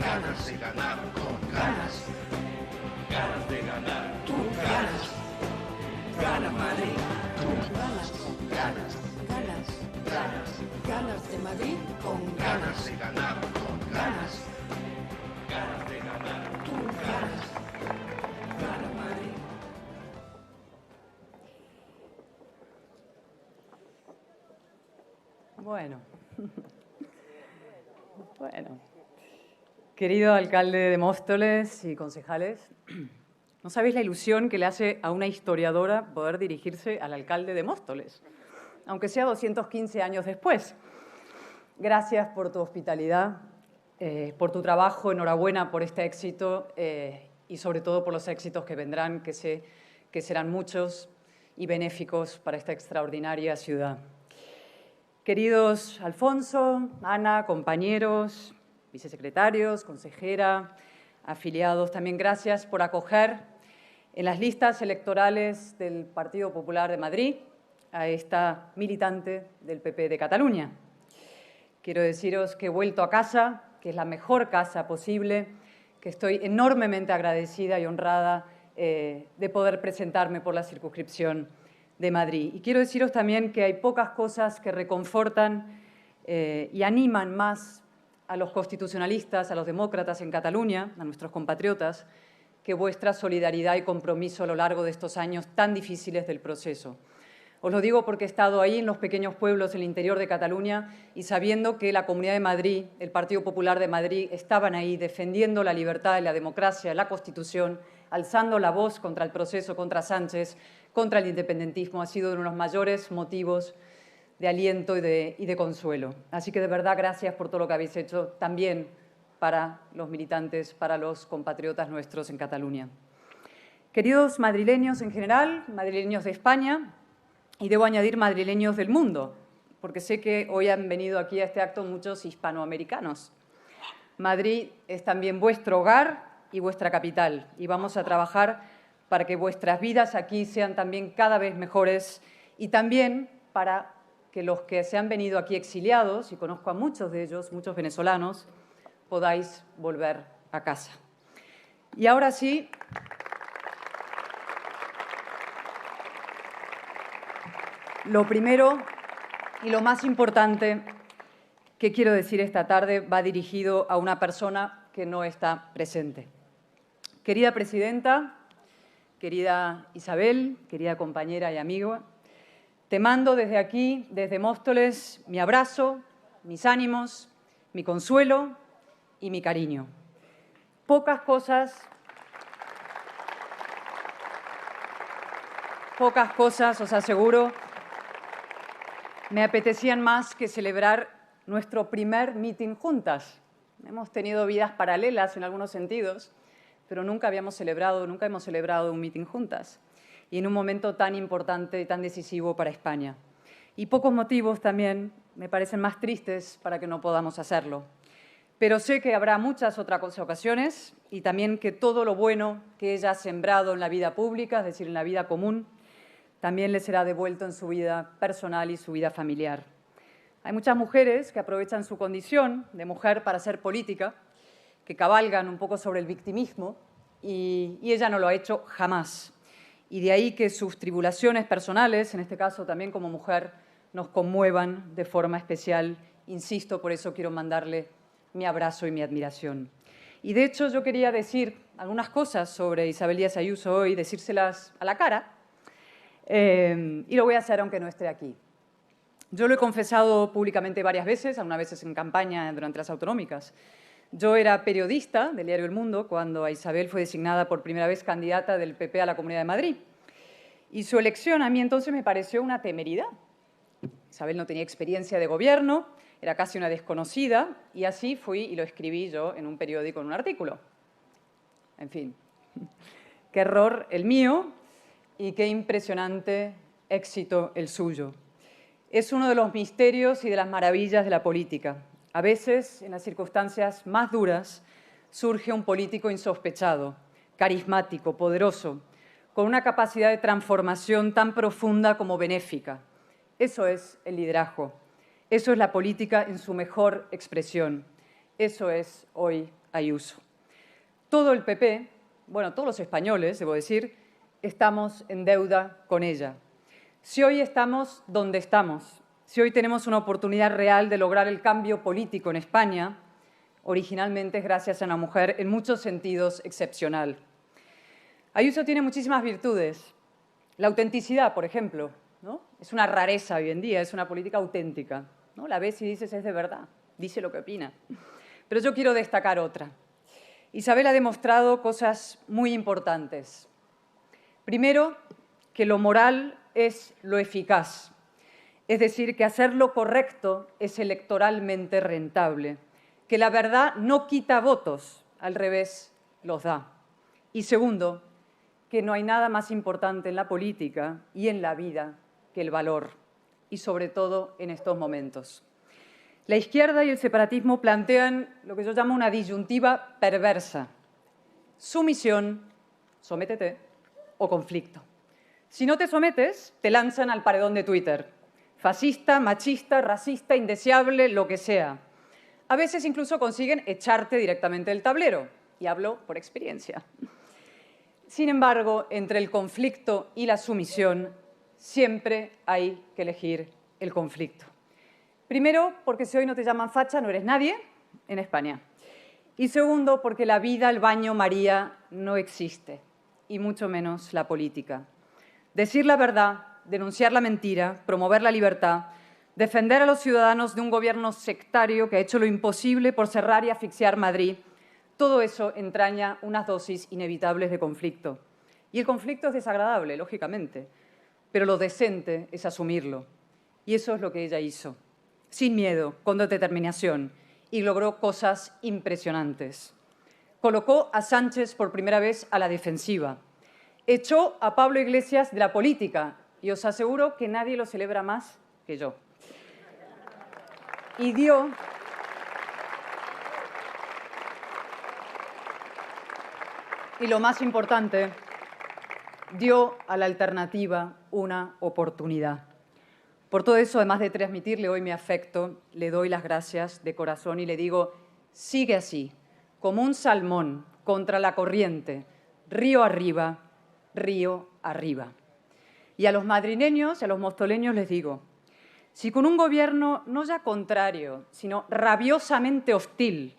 ganas de ganar, con ganas. Ganas de ganar, tú ganas. Ganas Madrid, tú ganas. Ganas, ganas, ganas. Ganas de Madrid, con ganas de ganar, con ganas. Ganas de ganar, tú ganas. Ganas Madrid. Bueno. Querido alcalde de Móstoles y concejales, no sabéis la ilusión que le hace a una historiadora poder dirigirse al alcalde de Móstoles, aunque sea 215 años después. Gracias por tu hospitalidad, por tu trabajo, enhorabuena por este éxito y sobre todo por los éxitos que vendrán, que sé que serán muchos y benéficos para esta extraordinaria ciudad. Queridos Alfonso, Ana, compañeros, vicesecretarios, consejera, afiliados, también gracias por acoger en las listas electorales del Partido Popular de Madrid a esta militante del PP de Cataluña. Quiero deciros que he vuelto a casa, que es la mejor casa posible, que estoy enormemente agradecida y honrada de poder presentarme por la circunscripción de Madrid. Y quiero deciros también que hay pocas cosas que reconfortan y animan más a los constitucionalistas, a los demócratas en Cataluña, a nuestros compatriotas, que vuestra solidaridad y compromiso a lo largo de estos años tan difíciles del proceso. Os lo digo porque he estado ahí en los pequeños pueblos del interior de Cataluña y sabiendo que la Comunidad de Madrid, el Partido Popular de Madrid, estaban ahí defendiendo la libertad y la democracia, la Constitución, alzando la voz contra el proceso, contra Sánchez, contra el independentismo, ha sido uno de los mayores motivos de aliento y de consuelo. Así que, de verdad, gracias por todo lo que habéis hecho también para los militantes, para los compatriotas nuestros en Cataluña. Queridos madrileños en general, madrileños de España, y debo añadir madrileños del mundo, porque sé que hoy han venido aquí a este acto muchos hispanoamericanos. Madrid es también vuestro hogar y vuestra capital, y vamos a trabajar para que vuestras vidas aquí sean también cada vez mejores y también para que los que se han venido aquí exiliados, y conozco a muchos de ellos, muchos venezolanos, podáis volver a casa. Y ahora sí, lo primero y lo más importante que quiero decir esta tarde va dirigido a una persona que no está presente. Querida presidenta, querida Isabel, querida compañera y amiga, te mando desde aquí, desde Móstoles, mi abrazo, mis ánimos, mi consuelo y mi cariño. Pocas cosas, os aseguro, me apetecían más que celebrar nuestro primer meeting juntas. Hemos tenido vidas paralelas en algunos sentidos, pero nunca hemos celebrado un meeting juntas. Y en un momento tan importante y tan decisivo para España. Y pocos motivos también me parecen más tristes para que no podamos hacerlo. Pero sé que habrá muchas otras ocasiones y también que todo lo bueno que ella ha sembrado en la vida pública, es decir, en la vida común, también le será devuelto en su vida personal y su vida familiar. Hay muchas mujeres que aprovechan su condición de mujer para hacer política, que cabalgan un poco sobre el victimismo y ella no lo ha hecho jamás. Y de ahí que sus tribulaciones personales, en este caso también como mujer, nos conmuevan de forma especial. Insisto, por eso quiero mandarle mi abrazo y mi admiración. Y de hecho yo quería decir algunas cosas sobre Isabel Díaz Ayuso hoy, decírselas a la cara, y lo voy a hacer aunque no esté aquí. Yo lo he confesado públicamente varias veces, algunas veces en campaña durante las autonómicas. Yo era periodista del diario El Mundo cuando Isabel fue designada por primera vez candidata del PP a la Comunidad de Madrid. Y su elección a mí entonces me pareció una temeridad. Isabel no tenía experiencia de gobierno, era casi una desconocida, y así fui y lo escribí yo en un periódico, en un artículo. En fin, qué error el mío y qué impresionante éxito el suyo. Es uno de los misterios y de las maravillas de la política. A veces, en las circunstancias más duras, surge un político insospechado, carismático, poderoso, con una capacidad de transformación tan profunda como benéfica. Eso es el liderazgo. Eso es la política en su mejor expresión. Eso es hoy Ayuso. Todo el PP, bueno, todos los españoles, debo decir, estamos en deuda con ella. Si hoy estamos donde estamos, si hoy tenemos una oportunidad real de lograr el cambio político en España, originalmente es gracias a una mujer en muchos sentidos excepcional. Ayuso tiene muchísimas virtudes. La autenticidad, por ejemplo, ¿no? Es una rareza hoy en día, es una política auténtica, ¿no? La ves y dices, es de verdad, dice lo que opina. Pero yo quiero destacar otra. Isabel ha demostrado cosas muy importantes. Primero, que lo moral es lo eficaz, es decir, que hacer lo correcto es electoralmente rentable, que la verdad no quita votos, al revés, los da. Y segundo, que no hay nada más importante en la política y en la vida que el valor, y sobre todo en estos momentos. La izquierda y el separatismo plantean lo que yo llamo una disyuntiva perversa. Sumisión, sométete, o conflicto. Si no te sometes, te lanzan al paredón de Twitter. Fascista, machista, racista, indeseable, lo que sea. A veces incluso consiguen echarte directamente del tablero, y hablo por experiencia. Sin embargo, entre el conflicto y la sumisión, siempre hay que elegir el conflicto. Primero, porque si hoy no te llaman facha, no eres nadie en España. Y segundo, porque la vida, el baño María, no existe, y mucho menos la política. Decir la verdad, denunciar la mentira, promover la libertad, defender a los ciudadanos de un gobierno sectario que ha hecho lo imposible por cerrar y asfixiar Madrid, todo eso entraña unas dosis inevitables de conflicto. Y el conflicto es desagradable, lógicamente, pero lo decente es asumirlo. Y eso es lo que ella hizo, sin miedo, con determinación, y logró cosas impresionantes. Colocó a Sánchez por primera vez a la defensiva. Echó a Pablo Iglesias de la política, y os aseguro que nadie lo celebra más que yo. Y lo más importante, dio a la alternativa una oportunidad. Por todo eso, además de transmitirle hoy mi afecto, le doy las gracias de corazón y le digo, sigue así, como un salmón contra la corriente, río arriba, río arriba. Y a los madrileños y a los mostoleños les digo, si con un gobierno no ya contrario, sino rabiosamente hostil,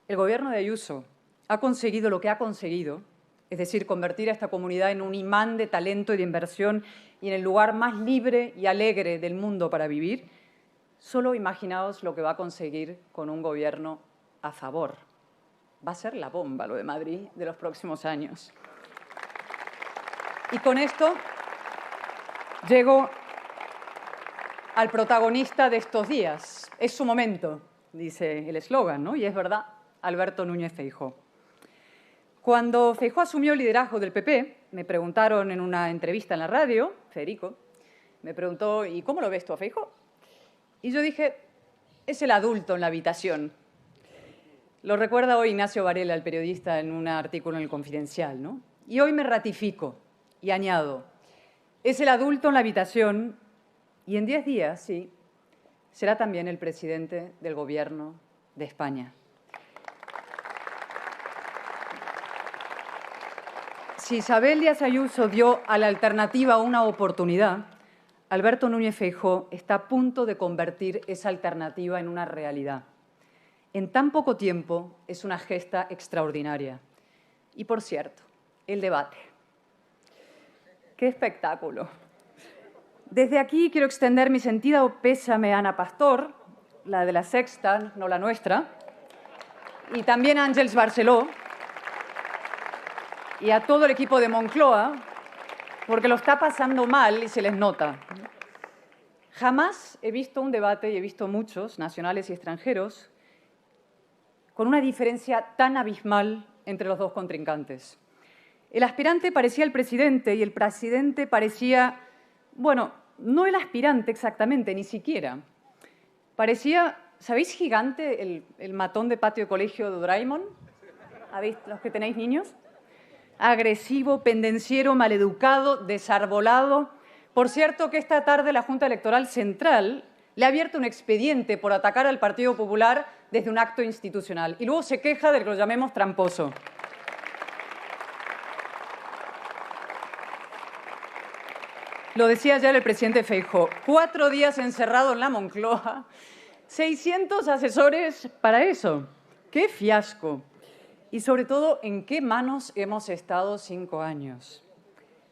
el gobierno de Ayuso ha conseguido lo que ha conseguido, es decir, convertir a esta comunidad en un imán de talento y de inversión y en el lugar más libre y alegre del mundo para vivir, solo imaginaos lo que va a conseguir con un gobierno a favor. Va a ser la bomba lo de Madrid de los próximos años. Y con esto llego al protagonista de estos días. Es su momento, dice el eslogan, ¿no? Y es verdad, Alberto Núñez Feijóo. Cuando Feijóo asumió el liderazgo del PP, me preguntaron en una entrevista en la radio, Federico, me preguntó, ¿y cómo lo ves tú a Feijóo? Y yo dije, es el adulto en la habitación. Lo recuerda hoy Ignacio Varela, el periodista, en un artículo en El Confidencial, ¿no? Y hoy me ratifico y añado, es el adulto en la habitación y en 10 días, sí, será también el presidente del Gobierno de España. Si Isabel Díaz Ayuso dio a la alternativa una oportunidad, Alberto Núñez Feijóo está a punto de convertir esa alternativa en una realidad. En tan poco tiempo es una gesta extraordinaria. Y, por cierto, el debate. ¡Qué espectáculo! Desde aquí quiero extender mi sentido pésame a Ana Pastor, la de La Sexta, no la nuestra, y también a Àngels Barceló, y a todo el equipo de Moncloa, porque lo está pasando mal y se les nota. Jamás he visto un debate, y he visto muchos, nacionales y extranjeros, con una diferencia tan abismal entre los dos contrincantes. El aspirante parecía el presidente y el presidente parecía, bueno, no el aspirante exactamente, ni siquiera. Parecía, ¿sabéis Gigante, el matón de patio de colegio de Doraemon? ¿Habéis los que tenéis niños? Agresivo, pendenciero, maleducado, desarbolado. Por cierto, que esta tarde la Junta Electoral Central le ha abierto un expediente por atacar al Partido Popular desde un acto institucional y luego se queja de que lo llamemos tramposo. Lo decía ayer el presidente Feijóo, 4 días encerrado en la Moncloa, 600 asesores para eso. ¡Qué fiasco! Y sobre todo, ¿en qué manos hemos estado 5 años?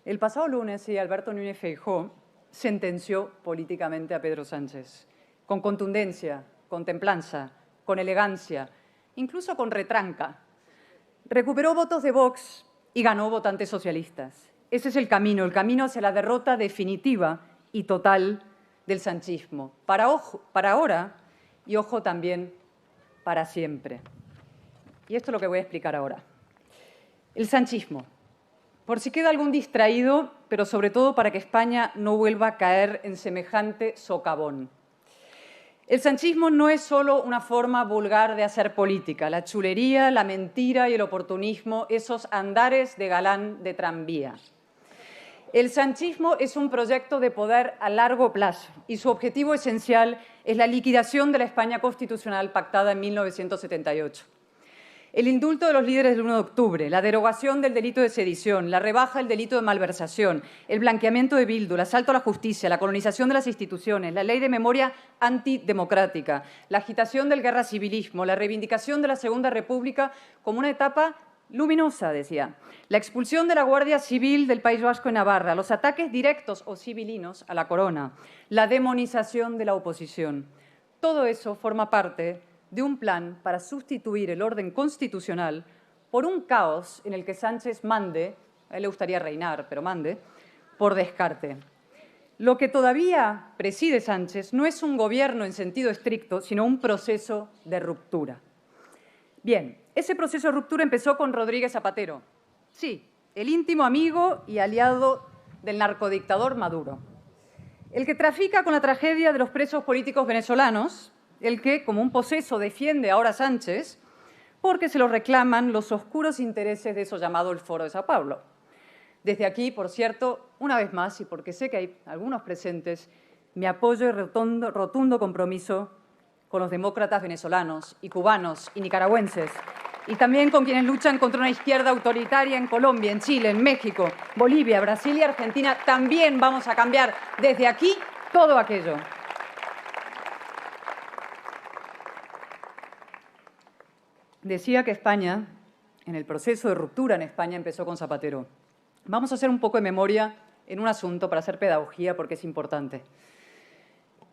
El pasado lunes, sí, Alberto Núñez Feijóo sentenció políticamente a Pedro Sánchez, con contundencia, con templanza, con elegancia, incluso con retranca. Recuperó votos de Vox y ganó votantes socialistas. Ese es el camino hacia la derrota definitiva y total del sanchismo. Para ahora y, ojo, también para siempre. Y esto es lo que voy a explicar ahora. El sanchismo. Por si queda algún distraído, pero sobre todo para que España no vuelva a caer en semejante socavón. El sanchismo no es solo una forma vulgar de hacer política. La chulería, la mentira y el oportunismo, esos andares de galán de tranvía. El sanchismo es un proyecto de poder a largo plazo y su objetivo esencial es la liquidación de la España constitucional pactada en 1978. El indulto de los líderes del 1 de octubre, la derogación del delito de sedición, la rebaja del delito de malversación, el blanqueamiento de Bildu, el asalto a la justicia, la colonización de las instituciones, la ley de memoria antidemocrática, la agitación del guerra-civilismo, la reivindicación de la Segunda República como una etapa luminosa, decía, la expulsión de la Guardia Civil del País Vasco en Navarra, los ataques directos o civilinos a la corona, la demonización de la oposición. Todo eso forma parte de un plan para sustituir el orden constitucional por un caos en el que Sánchez mande, a él le gustaría reinar, pero mande, por descarte. Lo que todavía preside Sánchez no es un gobierno en sentido estricto, sino un proceso de ruptura. Bien, ese proceso de ruptura empezó con Rodríguez Zapatero. Sí, el íntimo amigo y aliado del narcodictador Maduro. El que trafica con la tragedia de los presos políticos venezolanos, el que, como un poseso, defiende ahora a Sánchez porque se lo reclaman los oscuros intereses de eso llamado el Foro de Sao Paulo. Desde aquí, por cierto, una vez más, y porque sé que hay algunos presentes, mi apoyo y rotundo compromiso con los demócratas venezolanos y cubanos y nicaragüenses, y también con quienes luchan contra una izquierda autoritaria en Colombia, en Chile, en México, Bolivia, Brasil y Argentina. También vamos a cambiar desde aquí todo aquello. Decía que España, en el proceso de ruptura en España, empezó con Zapatero. Vamos a hacer un poco de memoria en un asunto para hacer pedagogía porque es importante.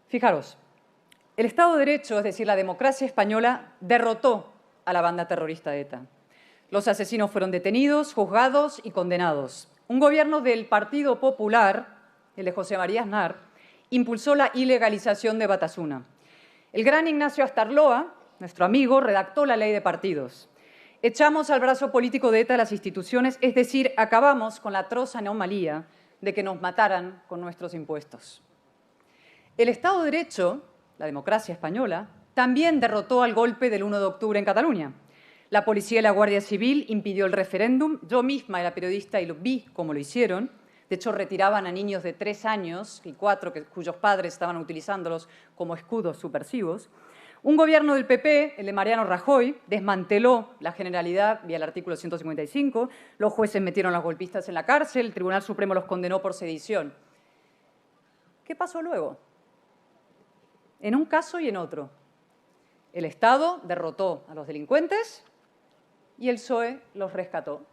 Fijaros, el Estado de Derecho, es decir, la democracia española, derrotó a la banda terrorista de ETA. Los asesinos fueron detenidos, juzgados y condenados. Un gobierno del Partido Popular, el de José María Aznar, impulsó la ilegalización de Batasuna. El gran Ignacio Astarloa, nuestro amigo, redactó la ley de partidos. Echamos al brazo político de ETA a las instituciones, es decir, acabamos con la atroz anomalía de que nos mataran con nuestros impuestos. El Estado de Derecho, la democracia española, también derrotó al golpe del 1 de octubre en Cataluña. La policía y la Guardia Civil impidió el referéndum. Yo misma era periodista y lo vi cómo lo hicieron. De hecho, retiraban a niños de 3 años y 4 cuyos padres estaban utilizándolos como escudos subversivos. Un gobierno del PP, el de Mariano Rajoy, desmanteló la Generalidad vía el artículo 155. Los jueces metieron a los golpistas en la cárcel. El Tribunal Supremo los condenó por sedición. ¿Qué pasó luego? En un caso y en otro. El Estado derrotó a los delincuentes y el PSOE los rescató.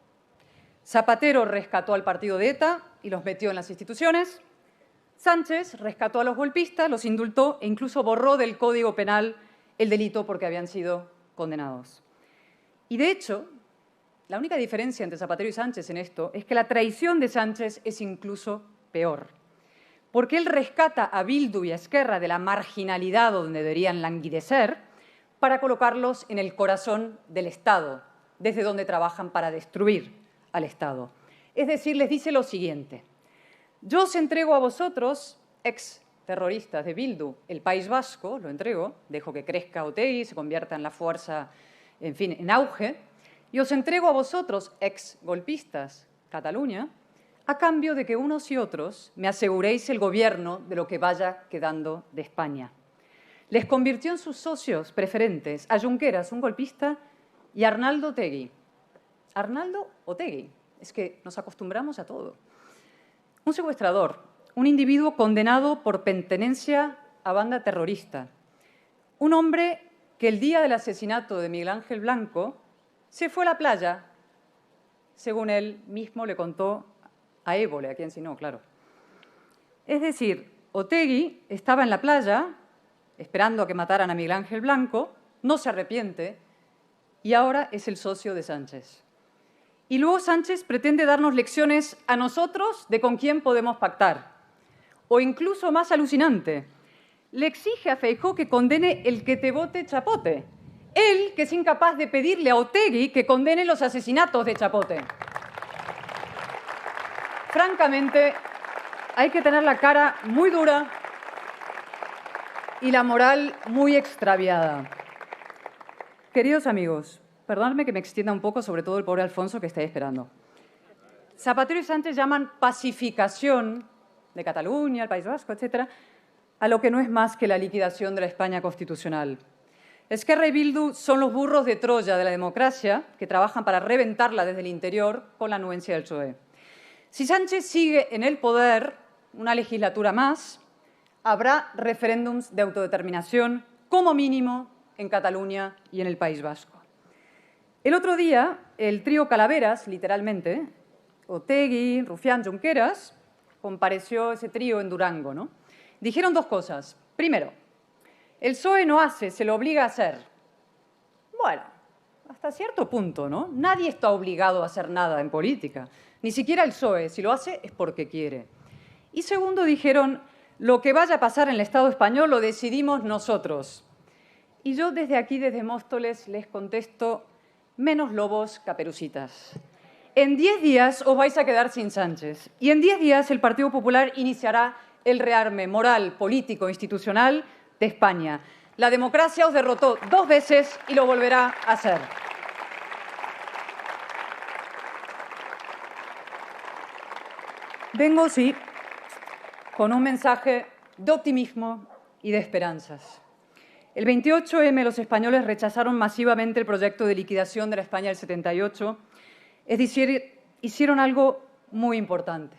Zapatero rescató al partido de ETA y los metió en las instituciones. Sánchez rescató a los golpistas, los indultó e incluso borró del Código Penal el delito porque habían sido condenados. Y de hecho, la única diferencia entre Zapatero y Sánchez en esto es que la traición de Sánchez es incluso peor. Porque él rescata a Bildu y a Esquerra de la marginalidad donde deberían languidecer para colocarlos en el corazón del Estado, desde donde trabajan para destruir al Estado. Es decir, les dice lo siguiente: yo os entrego a vosotros, ex-terroristas de Bildu, el País Vasco, lo entrego, dejo que crezca Otegi, se convierta en la fuerza, en fin, en auge, y os entrego a vosotros, ex-golpistas, Cataluña, a cambio de que unos y otros me aseguréis el gobierno de lo que vaya quedando de España. les convirtió en sus socios preferentes a Junqueras, un golpista, y a Arnaldo Otegi. Arnaldo Otegi, es que nos acostumbramos a todo. Un secuestrador, un individuo condenado por pertenencia a banda terrorista. Un hombre que el día del asesinato de Miguel Ángel Blanco se fue a la playa, según él mismo le contó a Évole, a quien si no, claro. Es decir, Otegi estaba en la playa esperando a que mataran a Miguel Ángel Blanco, no se arrepiente y ahora es el socio de Sánchez. Y luego Sánchez pretende darnos lecciones a nosotros de con quién podemos pactar. O incluso más alucinante, le exige a Feijóo que condene el que te vote Chapote. Él, que es incapaz de pedirle a Otegi que condene los asesinatos de Chapote. Francamente, hay que tener la cara muy dura y la moral muy extraviada. Queridos amigos, perdonadme que me extienda un poco, sobre todo el pobre Alfonso que está esperando. Zapatero y Sánchez llaman pacificación de Cataluña, el País Vasco, etcétera, a lo que no es más que la liquidación de la España constitucional. Esquerra y Bildu son los burros de Troya de la democracia que trabajan para reventarla desde el interior con la anuencia del PSOE. Si Sánchez sigue en el poder una legislatura más, habrá referéndums de autodeterminación, como mínimo, en Cataluña y en el País Vasco. El otro día, el trío Calaveras, literalmente, Otegi, Rufián, Junqueras, compareció ese trío en Durango, ¿no? Dijeron dos cosas. Primero, el PSOE no hace, se lo obliga a hacer. Bueno, hasta cierto punto, ¿no? Nadie está obligado a hacer nada en política, ni siquiera el PSOE. Si lo hace es porque quiere. Y segundo, dijeron, lo que vaya a pasar en el Estado español lo decidimos nosotros. Y yo desde aquí, desde Móstoles, les contesto, menos lobos, caperucitas. En 10 días os vais a quedar sin Sánchez. Y en 10 días el Partido Popular iniciará el rearme moral, político, institucional de España. La democracia os derrotó 2 veces y lo volverá a hacer. Vengo, sí, con un mensaje de optimismo y de esperanzas. El 28M los españoles rechazaron masivamente el proyecto de liquidación de la España del 78, es decir, hicieron algo muy importante.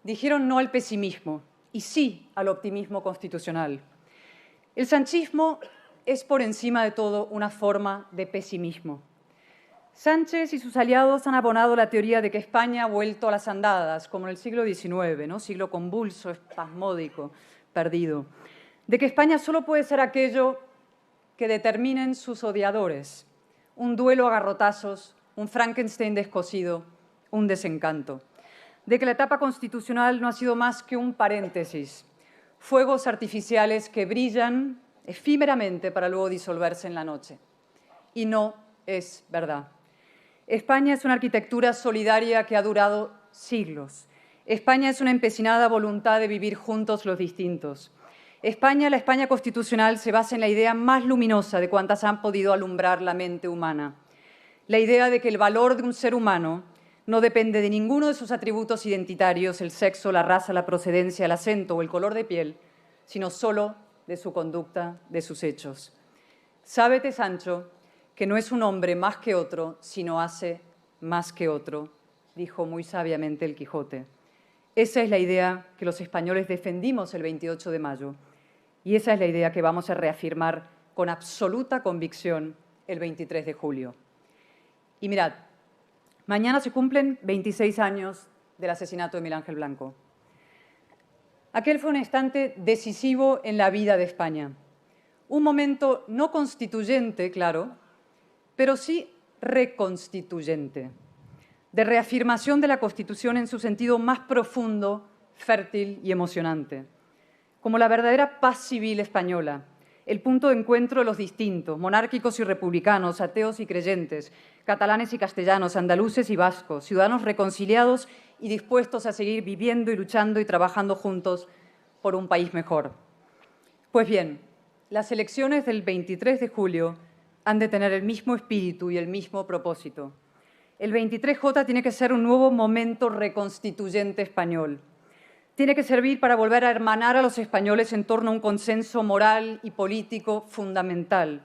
Dijeron no al pesimismo y sí al optimismo constitucional. El sanchismo es por encima de todo una forma de pesimismo. Sánchez y sus aliados han abonado la teoría de que España ha vuelto a las andadas, como en el siglo XIX, ¿no? Siglo convulso, espasmódico, perdido. De que España solo puede ser aquello que determinen sus odiadores. Un duelo a garrotazos, un Frankenstein descosido, un desencanto. De que la etapa constitucional no ha sido más que un paréntesis. Fuegos artificiales que brillan efímeramente para luego disolverse en la noche. Y no es verdad. España es una arquitectura solidaria que ha durado siglos. España es una empecinada voluntad de vivir juntos los distintos. España, la España constitucional, se basa en la idea más luminosa de cuantas han podido alumbrar la mente humana. La idea de que el valor de un ser humano no depende de ninguno de sus atributos identitarios, el sexo, la raza, la procedencia, el acento o el color de piel, sino solo de su conducta, de sus hechos. Sábete, Sancho, que no es un hombre más que otro, sino hace más que otro, dijo muy sabiamente el Quijote. Esa es la idea que los españoles defendimos el 28 de mayo y esa es la idea que vamos a reafirmar con absoluta convicción el 23 de julio. Y mirad, mañana se cumplen 26 años del asesinato de Miguel Ángel Blanco. Aquel fue un instante decisivo en la vida de España. Un momento no constituyente, claro, pero sí reconstituyente, de reafirmación de la Constitución en su sentido más profundo, fértil y emocionante, como la verdadera paz civil española, el punto de encuentro de los distintos, monárquicos y republicanos, ateos y creyentes, catalanes y castellanos, andaluces y vascos, ciudadanos reconciliados y dispuestos a seguir viviendo y luchando y trabajando juntos por un país mejor. Pues bien, las elecciones del 23 de julio han de tener el mismo espíritu y el mismo propósito. El 23J tiene que ser un nuevo momento reconstituyente español. Tiene que servir para volver a hermanar a los españoles en torno a un consenso moral y político fundamental.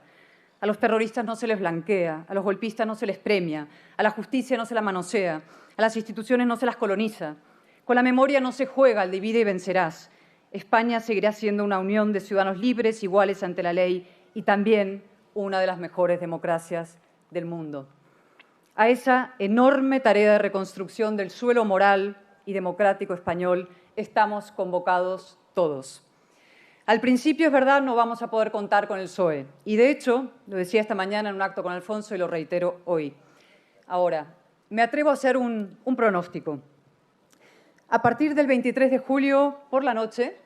A los terroristas no se les blanquea, a los golpistas no se les premia, a la justicia no se la manosea, a las instituciones no se las coloniza. Con la memoria no se juega al divide y vencerás. España seguirá siendo una unión de ciudadanos libres, iguales ante la ley y también una de las mejores democracias del mundo. A esa enorme tarea de reconstrucción del suelo moral y democrático español estamos convocados todos. Al principio, es verdad, no vamos a poder contar con el PSOE. Y, de hecho, lo decía esta mañana en un acto con Alfonso y lo reitero hoy. Ahora, me atrevo a hacer un pronóstico. A partir del 23 de julio, por la noche,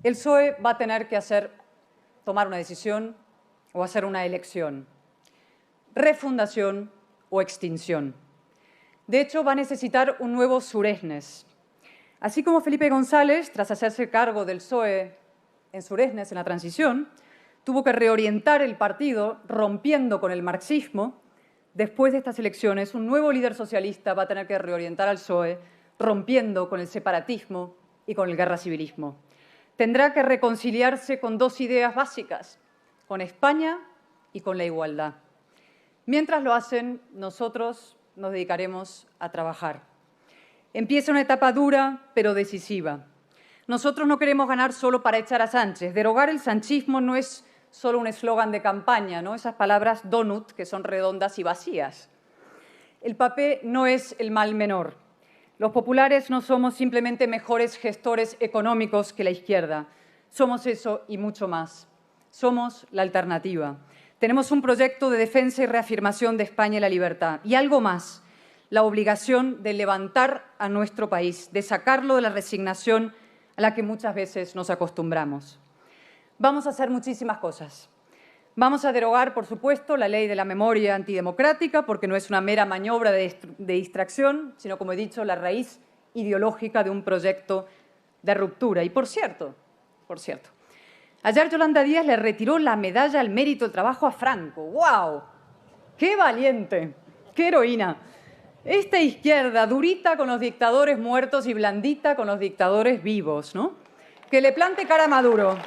el PSOE va a tener que tomar una decisión o hacer una elección. Refundación o extinción. De hecho, va a necesitar un nuevo Suresnes. Así como Felipe González, tras hacerse cargo del PSOE en Suresnes, en la transición, tuvo que reorientar el partido rompiendo con el marxismo, después de estas elecciones un nuevo líder socialista va a tener que reorientar al PSOE rompiendo con el separatismo y con el guerra-civilismo. Tendrá que reconciliarse con dos ideas básicas, con España y con la igualdad. Mientras lo hacen, nosotros nos dedicaremos a trabajar. Empieza una etapa dura, pero decisiva. Nosotros no queremos ganar solo para echar a Sánchez. Derogar el sanchismo no es solo un eslogan de campaña, ¿no? Esas palabras donut que son redondas y vacías. El papel no es el mal menor. Los populares no somos simplemente mejores gestores económicos que la izquierda. Somos eso y mucho más. Somos la alternativa. Tenemos un proyecto de defensa y reafirmación de España y la libertad. Y algo más, la obligación de levantar a nuestro país, de sacarlo de la resignación a la que muchas veces nos acostumbramos. Vamos a hacer muchísimas cosas. Vamos a derogar, por supuesto, la ley de la memoria antidemocrática, porque no es una mera maniobra de distracción, sino, como he dicho, la raíz ideológica de un proyecto de ruptura. Y, por cierto, ayer Yolanda Díaz le retiró la medalla al mérito del trabajo a Franco. ¡Guau! ¡Qué valiente! ¡Qué heroína! Esta izquierda, durita con los dictadores muertos y blandita con los dictadores vivos, ¿no? Que le plante cara a Maduro.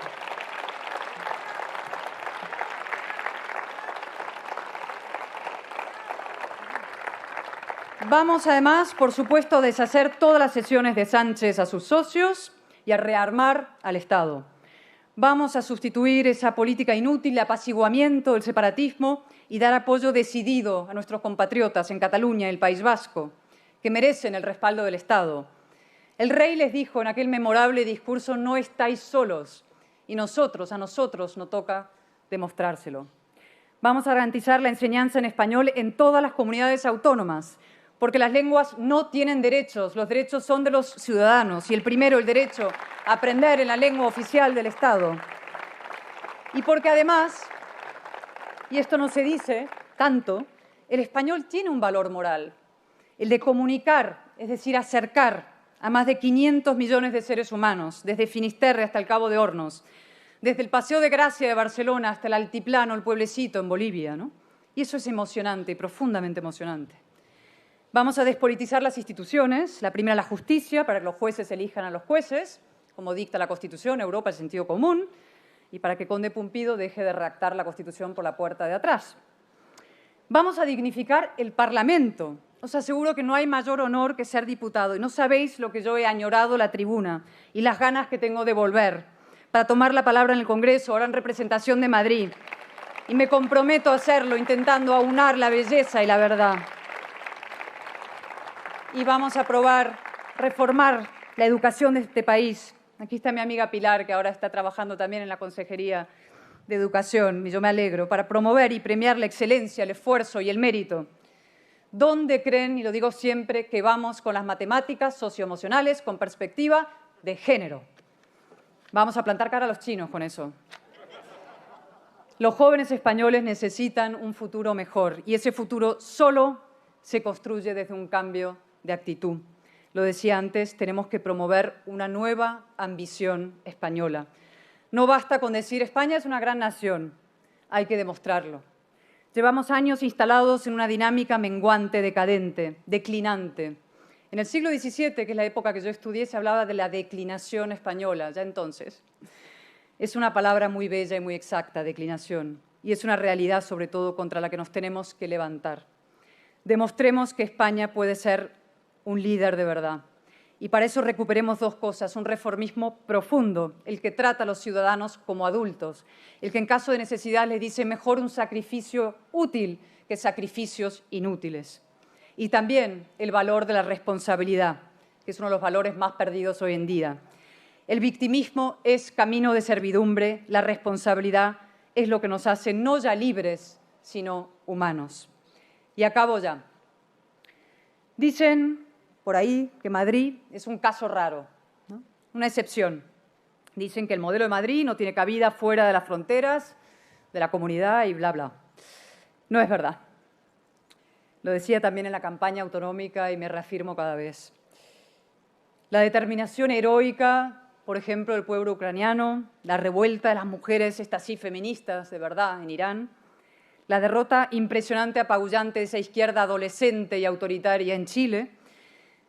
Vamos, además, por supuesto, a deshacer todas las cesiones de Sánchez a sus socios y a rearmar al Estado. Vamos a sustituir esa política inútil de apaciguamiento del separatismo y dar apoyo decidido a nuestros compatriotas en Cataluña y el País Vasco, que merecen el respaldo del Estado. El rey les dijo en aquel memorable discurso: no estáis solos, y a nosotros nos toca demostrárselo. Vamos a garantizar la enseñanza en español en todas las comunidades autónomas, porque las lenguas no tienen derechos, los derechos son de los ciudadanos, y el primero, el derecho a aprender en la lengua oficial del Estado. Y porque además, y esto no se dice tanto, el español tiene un valor moral, el de comunicar, es decir, acercar a más de 500 millones de seres humanos, desde Finisterre hasta el Cabo de Hornos, desde el Paseo de Gracia de Barcelona hasta el Altiplano, el pueblecito en Bolivia, ¿no? Y eso es emocionante, profundamente emocionante. Vamos a despolitizar las instituciones, la primera la justicia, para que los jueces elijan a los jueces, como dicta la Constitución, Europa, el sentido común, y para que Conde Pumpido deje de redactar la Constitución por la puerta de atrás. Vamos a dignificar el Parlamento. Os aseguro que no hay mayor honor que ser diputado, y no sabéis lo que yo he añorado la tribuna y las ganas que tengo de volver para tomar la palabra en el Congreso, ahora en representación de Madrid. Y me comprometo a hacerlo intentando aunar la belleza y la verdad. Y vamos a reformar la educación de este país. Aquí está mi amiga Pilar, que ahora está trabajando también en la Consejería de Educación, y yo me alegro, para promover y premiar la excelencia, el esfuerzo y el mérito. ¿Dónde creen, y lo digo siempre, que vamos con las matemáticas socioemocionales con perspectiva de género? Vamos a plantar cara a los chinos con eso. Los jóvenes españoles necesitan un futuro mejor, y ese futuro solo se construye desde un cambio de actitud. Lo decía antes, tenemos que promover una nueva ambición española. No basta con decir España es una gran nación, hay que demostrarlo. Llevamos años instalados en una dinámica menguante, decadente, declinante. En el siglo XVII, que es la época que yo estudié, se hablaba de la declinación española, ya entonces. Es una palabra muy bella y muy exacta, declinación, y es una realidad sobre todo contra la que nos tenemos que levantar. Demostremos que España puede ser un líder de verdad. Y para eso recuperemos dos cosas, un reformismo profundo, el que trata a los ciudadanos como adultos, el que en caso de necesidad les dice mejor un sacrificio útil que sacrificios inútiles. Y también el valor de la responsabilidad, que es uno de los valores más perdidos hoy en día. El victimismo es camino de servidumbre, la responsabilidad es lo que nos hace no ya libres, sino humanos. Y acabo ya. Dicen por ahí que Madrid es un caso raro, ¿no? Una excepción. Dicen que el modelo de Madrid no tiene cabida fuera de las fronteras, de la comunidad y bla, bla. No es verdad. Lo decía también en la campaña autonómica y me reafirmo cada vez. La determinación heroica, por ejemplo, del pueblo ucraniano, la revuelta de las mujeres, estas sí feministas de verdad, en Irán, la derrota impresionante, apabullante de esa izquierda adolescente y autoritaria en Chile,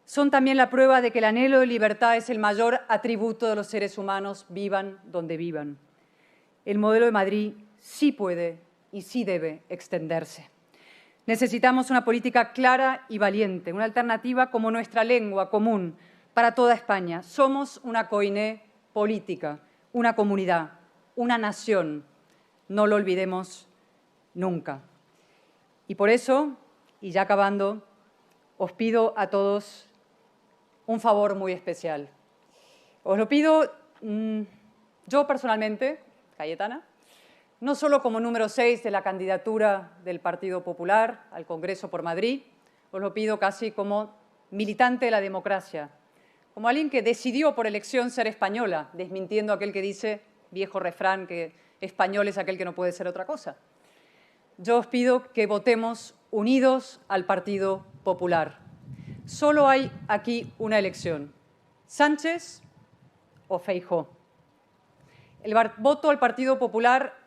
son también la prueba de que el anhelo de libertad es el mayor atributo de los seres humanos, vivan donde vivan. El modelo de Madrid sí puede y sí debe extenderse. Necesitamos una política clara y valiente, una alternativa como nuestra lengua común para toda España. Somos una coiné política, una comunidad, una nación. No lo olvidemos nunca. Y por eso, y ya acabando, os pido a todos un favor muy especial. Os lo pido yo personalmente, Cayetana, no solo como número 6 de la candidatura del Partido Popular al Congreso por Madrid, os lo pido casi como militante de la democracia, como alguien que decidió por elección ser española, desmintiendo aquel que dice, viejo refrán, que español es aquel que no puede ser otra cosa. Yo os pido que votemos unidos al Partido Popular. Solo hay aquí una elección, Sánchez o Feijóo. El voto al Partido Popular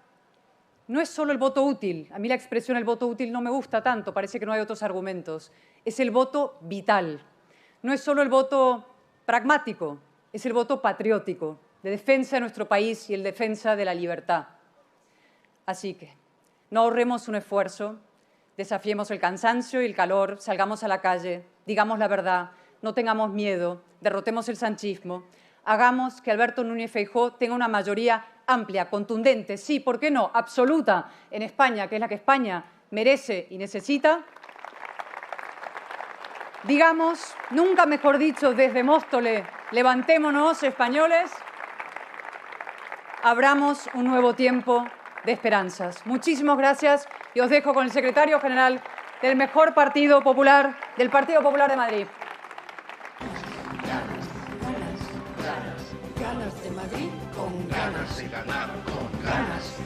no es solo el voto útil. A mí la expresión el voto útil no me gusta tanto, parece que no hay otros argumentos. Es el voto vital. No es solo el voto pragmático, es el voto patriótico, de defensa de nuestro país y el defensa de la libertad. Así que no ahorremos un esfuerzo, desafiemos el cansancio y el calor, salgamos a la calle, digamos la verdad, no tengamos miedo, derrotemos el sanchismo, hagamos que Alberto Núñez Feijóo tenga una mayoría amplia, contundente, sí, ¿por qué no?, absoluta en España, que es la que España merece y necesita. Digamos, nunca mejor dicho, desde Móstoles, levantémonos, españoles, abramos un nuevo tiempo de esperanzas. Muchísimas gracias y os dejo con el secretario general del mejor Partido Popular, del Partido Popular de Madrid. Ganas de Madrid con ganas de ganar, con ganas.